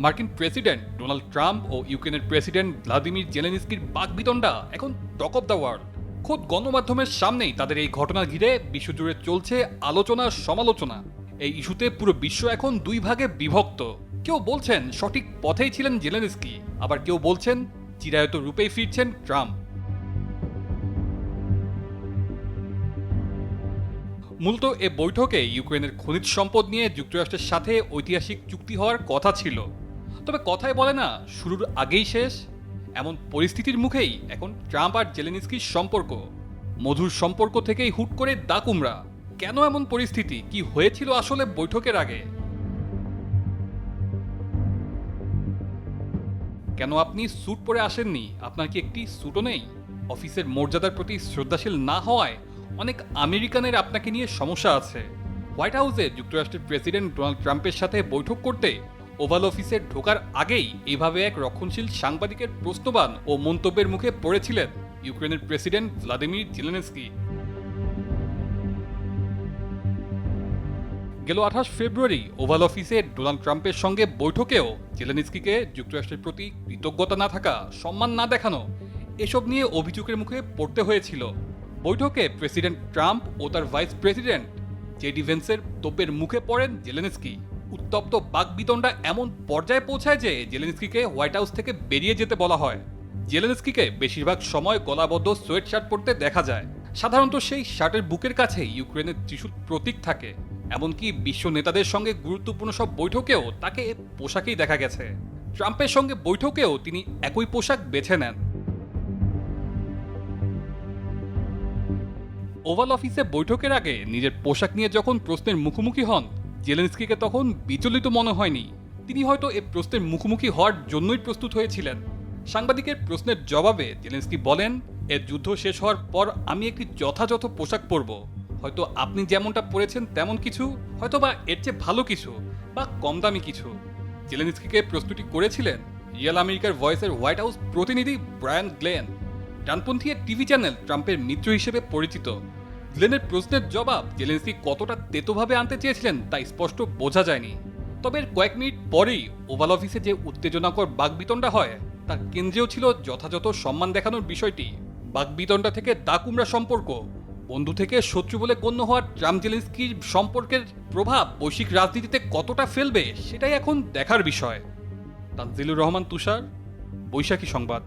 মার্কিন president Donald Trump ও ইউক্রেনের president Vladimir জেলেনস্কির বাকবিতণ্ডা এখন টক অব দ্য ওয়ার্ল্ড। খোদ গণমাধ্যমের সামনেই তাদের এই ঘটনা ঘিরে বিশ্বজুড়ে চলছে আলোচনা সমালোচনা। এই ইস্যুতে পুরো বিশ্ব এখন দুই ভাগে বিভক্ত। কেউ বলছেন সঠিক পথেই ছিলেন জেলেনস্কি, আবার কেউ বলছেন চিরায়ত রূপেই ফিরছেন ট্রাম্প। মূলত এ বৈঠকে ইউক্রেনের খনিজ সম্পদ নিয়ে যুক্তরাষ্ট্রের সাথে ঐতিহাসিক চুক্তি হওয়ার কথা ছিল। তবে কথায় বলে না, শুরুর আগেই শেষ। এমন পরিস্থিতির মুখেই এখন ট্রাম্প আর জেলেনস্কির সম্পর্ক। মধুর সম্পর্ক থেকেই হুট করে দাকুমরা। কেন এমন পরিস্থিতি, কি হয়েছিল আসলে বৈঠকের আগে? কেন আপনি স্যুট পরে আসেননি? আপনার কি একটি স্যুটও নেই? অফিসের মর্যাদার প্রতি শ্রদ্ধাশীল না হওয়ায় অনেক আমেরিকানের আপনাকে নিয়ে সমস্যা আছে। হোয়াইট হাউসে যুক্তরাষ্ট্রের প্রেসিডেন্ট ডোনাল্ড ট্রাম্পের সাথে বৈঠক করতে ওভাল অফিসে ঢোকার আগেই এভাবে এক রক্ষণশীল সাংবাদিকের প্রশ্নবাণ ও মন্তব্যের মুখে পড়েছিলেন ইউক্রেনের প্রেসিডেন্ট ভ্লাদিমির জেলেনস্কি। গেল 28 ফেব্রুয়ারি ওভাল অফিসে ডোনাল্ড ট্রাম্পের সঙ্গে বৈঠকেও জেলেনস্কিকে যুক্তরাষ্ট্রের প্রতি কৃতজ্ঞতা না থাকা, সম্মান না দেখানো, এসব নিয়ে অভিযোগের মুখে পড়তে হয়েছিল। বৈঠকে প্রেসিডেন্ট ট্রাম্প ও তার ভাইস প্রেসিডেন্ট জেডি ভেন্সের তোপের মুখে পড়েন জেলেনস্কি। উত্তপ্ত বাকবিতণ্ডা এমন পর্যায়ে পৌঁছায় যে জেলেনস্কিকে হোয়াইট হাউস থেকে বেরিয়ে যেতে বলা হয়। জেলেনস্কিকে বেশিরভাগ সময় গলাবদ্ধ সোয়েট শার্ট পরতে দেখা যায়। সাধারণত সেই শার্টের বুকের কাছে ইউক্রেনের ত্রিশূল প্রতীক থাকে। এমনকি বিশ্ব নেতাদের সঙ্গে গুরুত্বপূর্ণ সব বৈঠকেও তাকে এ পোশাকেই দেখা গেছে। ট্রাম্পের সঙ্গে বৈঠকেও তিনি একই পোশাক বেছে নেন। ওভাল অফিসে বৈঠকের আগে নিজের পোশাক নিয়ে যখন প্রশ্নের মুখোমুখি হন, জেলেনস্কিকে তখন বিচলিত মনে হয়নি। তিনি হয়তো এ প্রশ্নের মুখোমুখি হওয়ার জন্যই প্রস্তুত হয়েছিলেন। সাংবাদিকের প্রশ্নের জবাবে জেলেনস্কি বলেন, এর যুদ্ধ শেষ হওয়ার পর আমি একটি যথাযথ পোশাক পরব। হয়তো আপনি যেমনটা পরেছেন তেমন কিছু, হয়তো বা এর চেয়ে ভালো কিছু, বা কম দামি কিছু। জেলেনস্কিকে প্রস্তুতি করেছিলেন রিয়াল আমেরিকার ভয়েসের হোয়াইট হাউস প্রতিনিধি ব্রায়ান গ্লেন। ডানপন্থী টিভি চ্যানেল ট্রাম্পের মিত্র হিসেবে পরিচিত। গ্লেনের প্রশ্নের জবাব জেলেনস্কি কতটা তেতোভাবে আনতে চেয়েছিলেন তা স্পষ্ট বোঝা যায়নি। তবে এর কয়েক মিনিট পরেই ওভাল অফিসে যে উত্তেজনাকর বাকবিতণ্ডা হয় তার কেন্দ্রেও ছিল যথাযথ সম্মান দেখানোর বিষয়টি। বাকবিতণ্ডা থেকে দাকুমরা সম্পর্ক, বন্ধু থেকে শত্রু বলে গণ্য হওয়ার ট্রাম্প জেলেনস্কির সম্পর্কের প্রভাব বৈশ্বিক রাজনীতিতে কতটা ফেলবে সেটাই এখন দেখার বিষয়। তানজিলুর রহমান তুষার, বৈশাখী সংবাদ।